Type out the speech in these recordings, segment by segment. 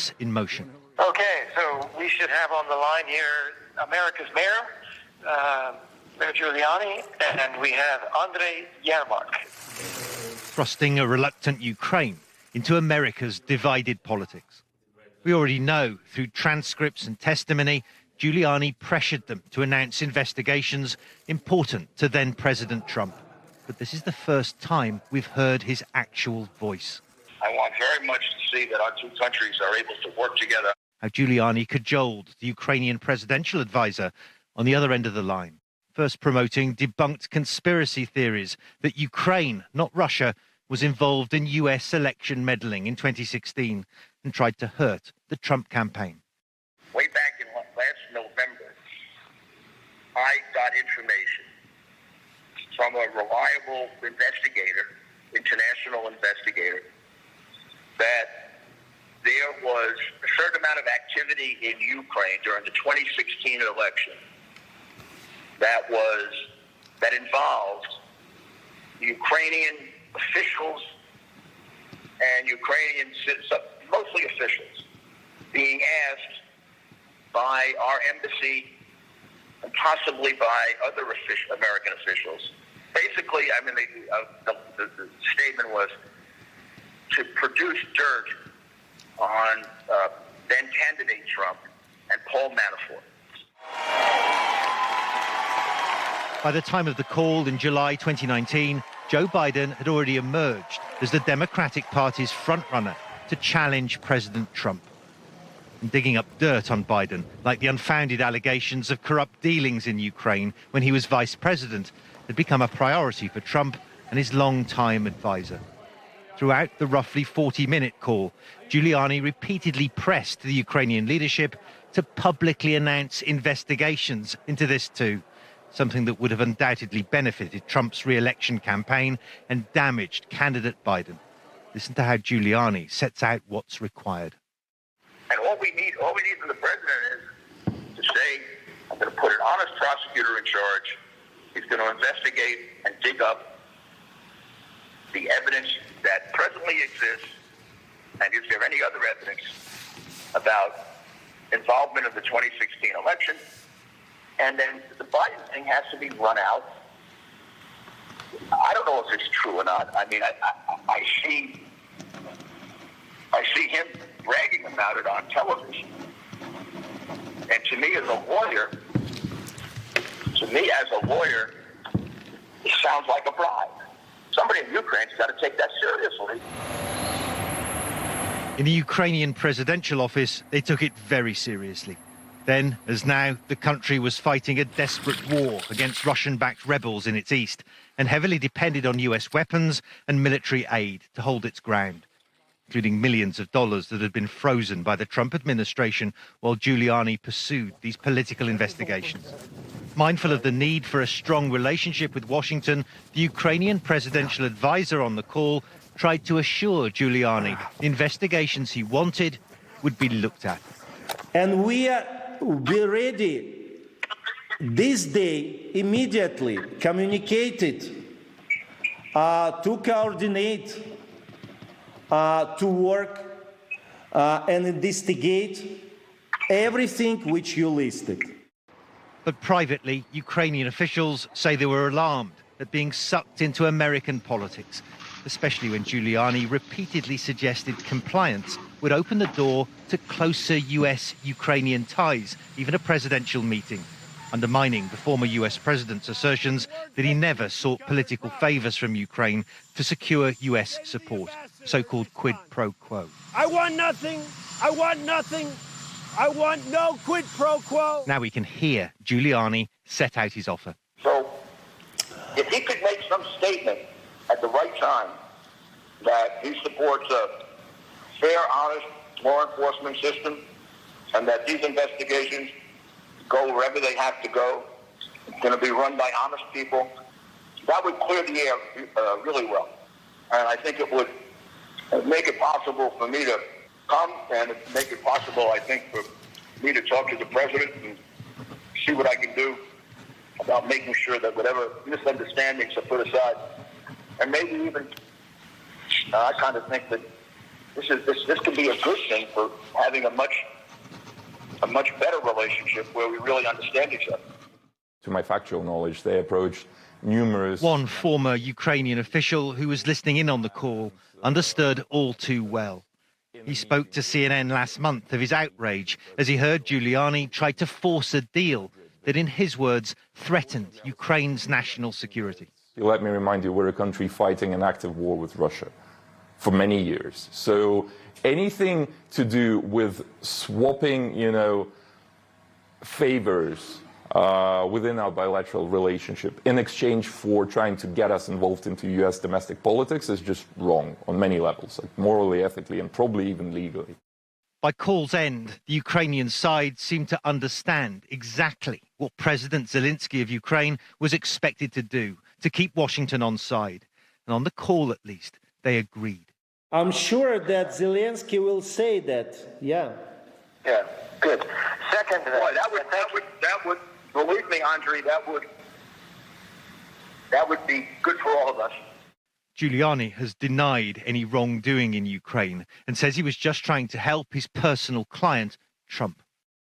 sets in motion. Okay, so we should have on the line here America's mayor, Mayor Giuliani, and we have Andrei Yermak. Thrusting a reluctant Ukraine into America's divided politics. We already know through transcripts and testimony, Giuliani pressured them to announce investigations important to then President Trump. But this is the first time we've heard his actual voice. I want very much to see that our two countries are able to work together. How Giuliani cajoled the Ukrainian presidential advisor on the other end of the line, first promoting debunked conspiracy theories that Ukraine, not Russia, was involved in US election meddling in 2016 and tried to hurt the Trump campaign. Way back in last November, I got information from a reliable investigator, international investigator, that there was a certain amount of activity in Ukraine during the 2016 election that involved Ukrainian officials and Ukrainian mostly officials being asked by our embassy and possibly by other American officials. Basically, I mean, the statement was to produce dirt on then candidate Trump and Paul Manafort. By the time of the call in July 2019, Joe Biden had already emerged as the Democratic Party's frontrunner to challenge President Trump. And digging up dirt on Biden, like the unfounded allegations of corrupt dealings in Ukraine when he was vice president, had become a priority for Trump and his long-time advisor. Throughout the roughly 40-minute call, Giuliani repeatedly pressed the Ukrainian leadership to publicly announce investigations into this too, something that would have undoubtedly benefited Trump's re-election campaign and damaged candidate Biden. Listen to how Giuliani sets out what's required. And all we need from the president is to say, I'm going to put an honest prosecutor in charge. He's going to investigate and dig up the evidence that presently exists, and is there any other evidence about involvement of the 2016 election? And then the Biden thing has to be run out. I don't know if it's true or not. I mean, I see him bragging about it on television. And to me as a lawyer, it sounds like a bribe. Somebody in Ukraine's got to take that seriously. In the Ukrainian presidential office, they took it very seriously. Then, as now, the country was fighting a desperate war against Russian-backed rebels in its east and heavily depended on US weapons and military aid to hold its ground, including millions of dollars that had been frozen by the Trump administration while Giuliani pursued these political investigations. Mindful of the need for a strong relationship with Washington, the Ukrainian presidential advisor on the call tried to assure Giuliani the investigations he wanted would be looked at. And we're ready this day immediately communicated to coordinate, to work and investigate everything which you listed. But privately, Ukrainian officials say they were alarmed at being sucked into American politics, especially when Giuliani repeatedly suggested compliance would open the door to closer US-Ukrainian ties, even a presidential meeting, undermining the former US president's assertions that he never sought political favors from Ukraine to secure US support, so-called quid pro quo. I want nothing. I want nothing. I want no quid pro quo. Now we can hear Giuliani set out his offer. So if he could make some statement at the right time that he supports a fair, honest law enforcement system and that these investigations go wherever they have to go, it's going to be run by honest people, that would clear the air really well. And I think it would make it possible for me to come and make it possible, I think, for me to talk to the president and see what I can do about making sure that whatever misunderstandings are put aside. And maybe even, I kind of think that This could be a good thing for having a much better relationship where we really understand each other. To my factual knowledge, they approached numerous... One former Ukrainian official who was listening in on the call understood all too well. He spoke to CNN last month of his outrage as he heard Giuliani try to force a deal that, in his words, threatened Ukraine's national security. Let me remind you, we're a country fighting an active war with Russia for many years. So anything to do with swapping, favors within our bilateral relationship in exchange for trying to get us involved into U.S. domestic politics is just wrong on many levels, like morally, ethically, and probably even legally. By call's end, the Ukrainian side seemed to understand exactly what President Zelensky of Ukraine was expected to do to keep Washington on side. And on the call, at least, they agreed. I'm sure that Zelensky will say that, yeah. Yeah, good. Second, Boy, that would, believe me, Andre, that would be good for all of us. Giuliani has denied any wrongdoing in Ukraine and says he was just trying to help his personal client, Trump.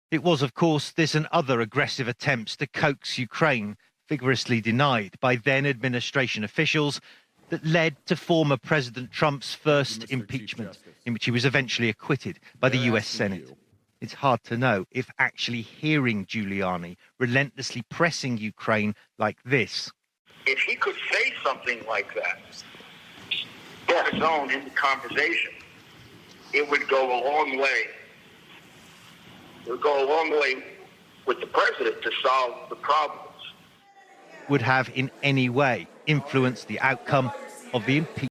It was, of course, this and other aggressive attempts to coax Ukraine, vigorously denied by then administration officials, that led to former President Trump's first impeachment, in which he was eventually acquitted by the US Senate. It's hard to know if actually hearing Giuliani relentlessly pressing Ukraine like this. If he could say something like that, on his own in the conversation, it would go a long way. It would go a long way with the president to solve the problems. Would have in any way influenced the outcome of the impeachment.